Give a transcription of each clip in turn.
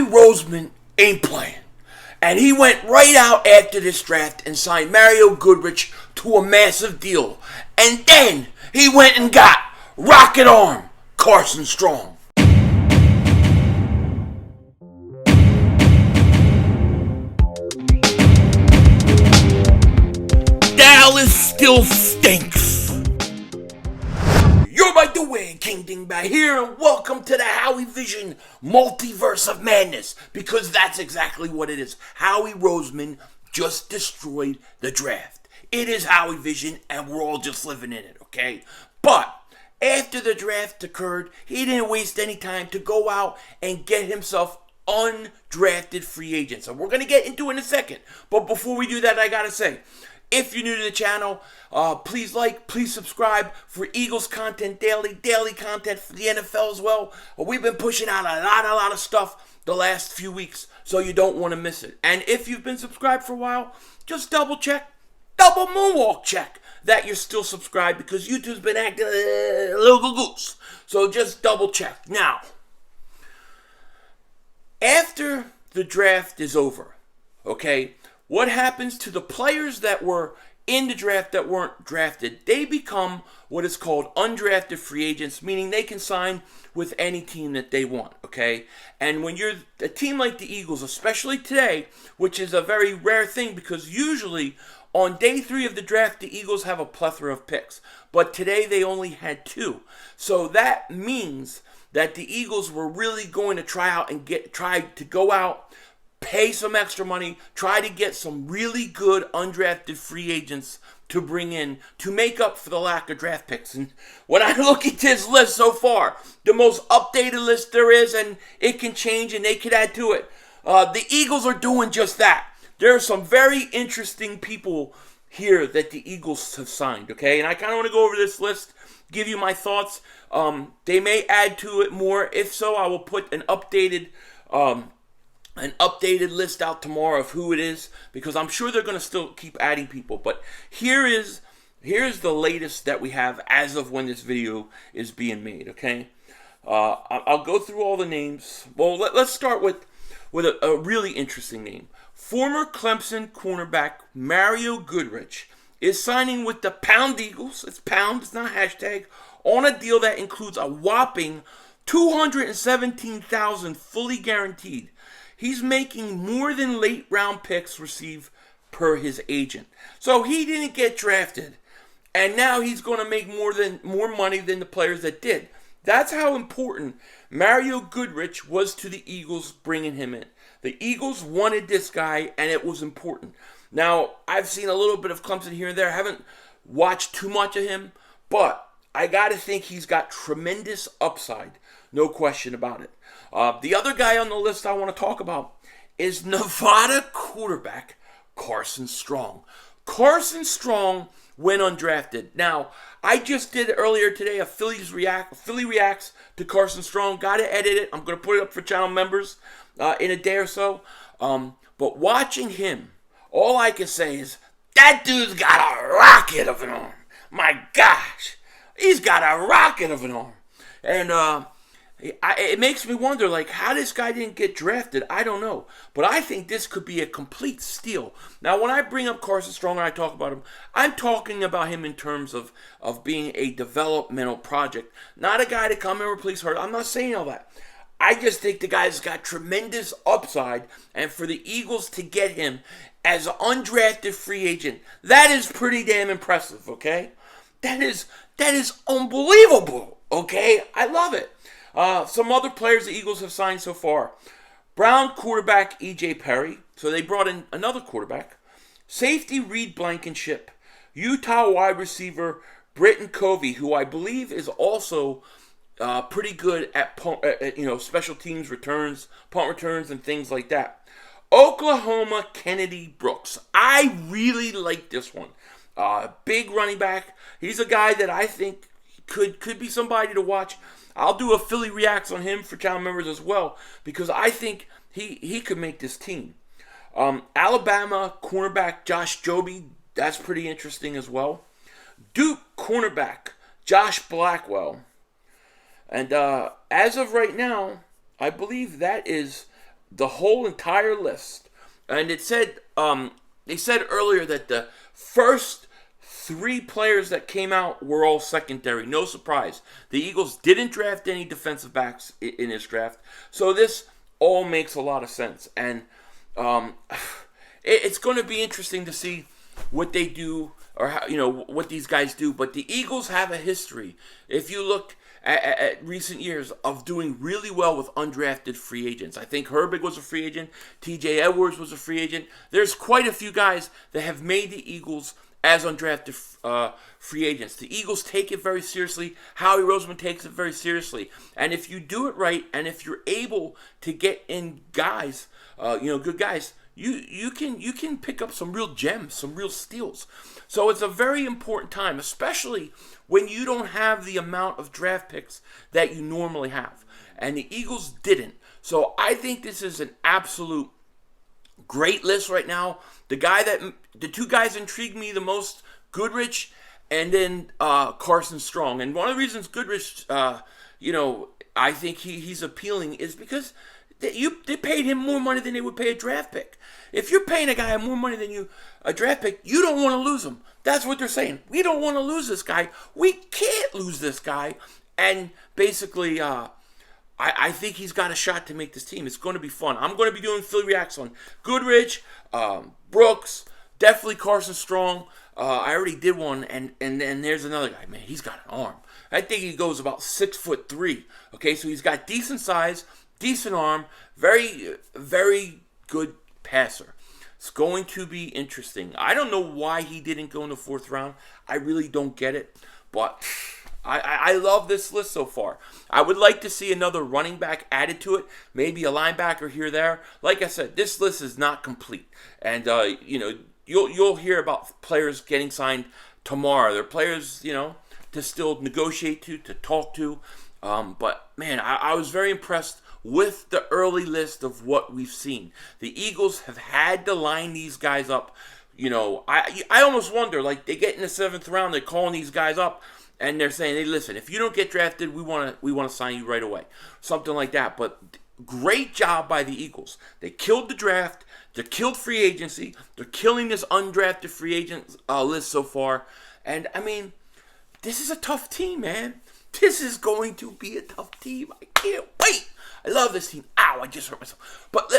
Howie Roseman ain't playing. And he went right out after this draft and signed Mario Goodrich to a massive deal. And then he went and got rocket arm Carson Strong. Dallas still stinks. You're by the way, King Dingbat here, and welcome to the Howie Vision Multiverse of Madness, because that's exactly what it is. Howie Roseman just destroyed the draft. It is Howie Vision, and we're all just living in it, okay? But after the draft occurred, he didn't waste any time to go out and get himself undrafted free agents. And we're going to get into it in a second. But before we do that, I got to say, if you're new to the channel, please like, please subscribe for Eagles content daily content for the NFL as well. We've been pushing out a lot of stuff the last few weeks, so you don't want to miss it. And if you've been subscribed for a while, just double moonwalk check that you're still subscribed, because YouTube's been acting a little goose. So just double check. Now, after the draft is over, okay, what happens to the players that were in the draft that weren't drafted? They become what is called undrafted free agents, meaning they can sign with any team that they want, okay? And when you're a team like the Eagles, especially today, which is a very rare thing because usually on day 3 of the draft, the Eagles have a plethora of picks. But today they only had 2. So that means that the Eagles were really going to try to go out, pay some extra money, try to get some really good undrafted free agents to bring in to make up for the lack of draft picks. And when I look at this list so far, the most updated list there is, and it can change and they could add to it, the Eagles are doing just that. There are some very interesting people here that the Eagles have signed, okay? And I kind of want to go over this list, give you my thoughts. They may add to it more. If so, I will put an updated list out tomorrow of who it is, because I'm sure they're going to still keep adding people. But here's the latest that we have as of when this video is being made, okay? I'll go through all the names. Well, let's start with a really interesting name. Former Clemson cornerback Mario Goodrich is signing with the Pound Eagles. It's Pound, it's not hashtag, on a deal that includes a whopping $217,000 fully guaranteed. He's making more than late round picks receive per his agent. So he didn't get drafted, and now he's going to make more money than the players that did. That's how important Mario Goodrich was to the Eagles bringing him in. The Eagles wanted this guy, and it was important. Now, I've seen a little bit of Clemson here and there. I haven't watched too much of him, but I got to think he's got tremendous upside. No question about it. The other guy on the list I want to talk about is Nevada quarterback Carson Strong. Carson Strong went undrafted. Now, I just did earlier today a Philly reacts to Carson Strong. Got to edit it. I'm going to put it up for channel members in a day or so. But watching him, all I can say is that dude's got a rocket of an arm. My gosh, he's got a rocket of an arm. And it makes me wonder, like, how this guy didn't get drafted. I don't know. But I think this could be a complete steal. Now, when I bring up Carson Strong and I talk about him, I'm talking about him in terms of being a developmental project. Not a guy to come and replace Hurt. I'm not saying all that. I just think the guy's got tremendous upside. And for the Eagles to get him as an undrafted free agent, that is pretty damn impressive, okay? That is unbelievable, okay? I love it. Some other players the Eagles have signed so far. Brown quarterback E.J. Perry. So they brought in another quarterback. Safety Reed Blankenship. Utah wide receiver Britton Covey, who I believe is also pretty good at special teams returns, punt returns, and things like that. Oklahoma Kennedy Brooks. I really like this one. Big running back. He's a guy that I think could be somebody to watch. I'll do a Philly reacts on him for channel members as well, because I think he could make this team. Alabama cornerback Josh Joby, that's pretty interesting as well. Duke cornerback Josh Blackwell. And as of right now, I believe that is the whole entire list, and it said they said earlier that the first 3 players that came out were all secondary. No surprise. The Eagles didn't draft any defensive backs in this draft, so this all makes a lot of sense. And it's going to be interesting to see what they do, or how, what these guys do. But the Eagles have a history, if you look at recent years, of doing really well with undrafted free agents. I think Herbig was a free agent. T.J. Edwards was a free agent. There's quite a few guys that have made the Eagles as undrafted free agents. The Eagles take it very seriously. Howie Roseman takes it very seriously. And if you do it right, and if you're able to get in guys, good guys, you can pick up some real gems, some real steals. So it's a very important time, especially when you don't have the amount of draft picks that you normally have. And the Eagles didn't. So I think this is an absolute great list right now. The 2 guys intrigue me the most, Goodrich and then Carson Strong. And one of the reasons Goodrich, I think he's appealing is because they paid him more money than they would pay a draft pick. If you're paying a guy more money than a draft pick, you don't want to lose him. That's what they're saying. We don't want to lose this guy. We can't lose this guy. And basically, I think he's got a shot to make this team. It's going to be fun. I'm going to be doing Philly reacts on Goodrich, Brooks, definitely Carson Strong. I already did one, and then there's another guy. Man, he's got an arm. I think he goes about 6'3". Okay, so he's got decent size, decent arm, very, very good passer. It's going to be interesting. I don't know why he didn't go in the 4th round. I really don't get it, but I love this list so far. I would like to see another running back added to it, maybe a linebacker here or there. Like I said, this list is not complete, and you'll hear about players getting signed tomorrow. There are players to still negotiate to talk to, but man, I was very impressed with the early list of what we've seen. The Eagles have had to line these guys up. I almost wonder, like, they get in the 7th round, they're calling these guys up, and they're saying, hey, listen, if you don't get drafted, we want to sign you right away. Something like that. But great job by the Eagles. They killed the draft. They killed free agency. They're killing this undrafted free agent list so far. And, I mean, this is a tough team, man. This is going to be a tough team. I can't wait. I love this team. Ow, I just hurt myself. But,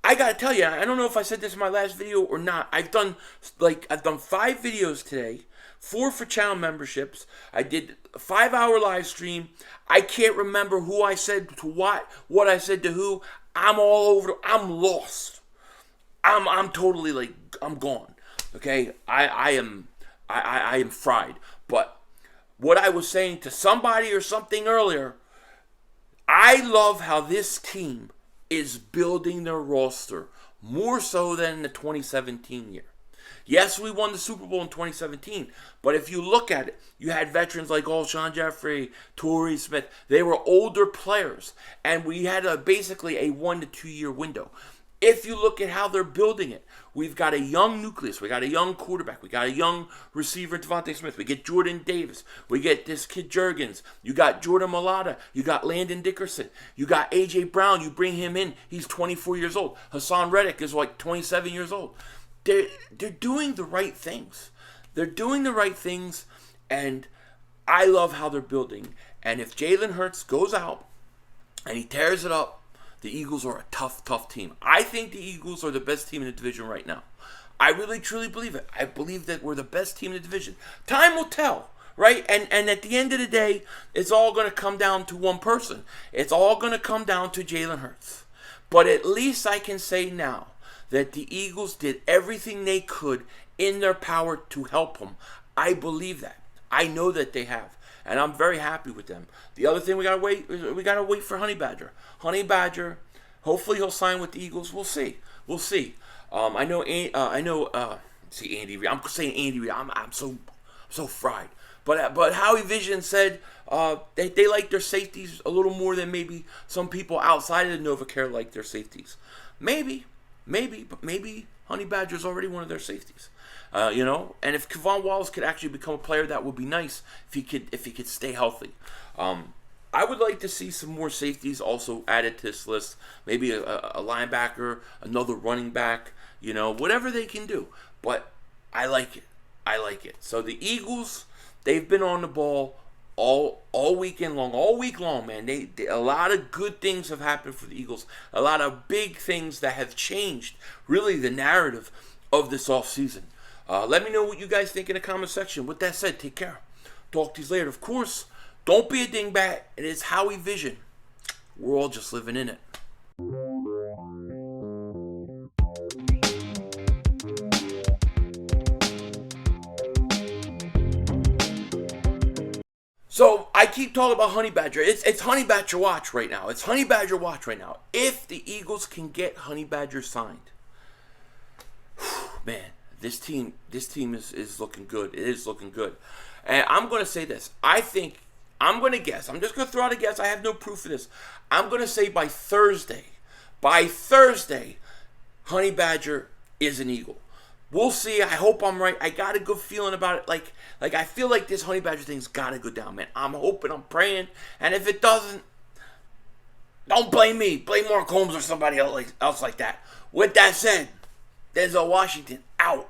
I got to tell you, I don't know if I said this in my last video or not. I've done 5 videos today. 4 for channel memberships. I did a 5-hour live stream. I can't remember who I said to what I said to who. I'm all over. I'm lost. I'm totally I'm gone. Okay, I am fried. But what I was saying to somebody or something earlier, I love how this team is building their roster more so than the 2017 year. Yes, we won the Super Bowl in 2017, but if you look at it, you had veterans like Alshon Jeffrey, Torrey Smith. They were older players, and we had basically a 1 to 2 year window. If you look at how they're building it, we've got a young nucleus. We got a young quarterback. We got a young receiver, Devontae Smith. We get Jordan Davis. We get this kid Jurgens. You got Jordan Mailata. You got Landon Dickerson. You got A.J. Brown. You bring him in. He's 24 years old. Hassan Reddick is 27 years old. They're doing the right things. They're doing the right things, and I love how they're building. And if Jalen Hurts goes out and he tears it up, the Eagles are a tough, tough team. I think the Eagles are the best team in the division right now. I really, truly believe it. I believe that we're the best team in the division. Time will tell, right? And at the end of the day, it's all going to come down to one person. It's all going to come down to Jalen Hurts. But at least I can say now that the Eagles did everything they could in their power to help him. I believe that. I know that they have. And I'm very happy with them. The other thing we gotta wait for Honey Badger. Honey Badger, hopefully he'll sign with the Eagles. We'll see. I know Andy Reid. I'm saying Andy Reid. I'm so fried. But Howie Vision said they like their safeties a little more than maybe some people outside of the NovaCare like their safeties. Maybe Honey Badger's already one of their safeties. And if Kevon Wallace could actually become a player, that would be nice if he could stay healthy. I would like to see some more safeties also added to this list. Maybe a linebacker, another running back, whatever they can do. But I like it. I like it. So the Eagles, they've been on the ball all weekend long, all week long, man. A lot of good things have happened for the Eagles. A lot of big things that have changed, really, the narrative of this offseason. Let me know what you guys think in the comment section. With that said, take care. Talk to you later. Of course, don't be a dingbat. It is Howie Vision. We're all just living in it. So I keep talking about Honey Badger. It's Honey Badger watch right now. It's Honey Badger watch right now. If the Eagles can get Honey Badger signed, man, this team is looking good. It is looking good. And I'm going to say this. I'm going to guess. I'm just going to throw out a guess. I have no proof of this. I'm going to say by Thursday, Honey Badger is an Eagle. We'll see. I hope I'm right. I got a good feeling about it. Like I feel like this Honey Badger thing's got to go down, man. I'm hoping, I'm praying. And if it doesn't, don't blame me. Blame Mark Holmes or somebody else like that. With that said, Denzel Washington out.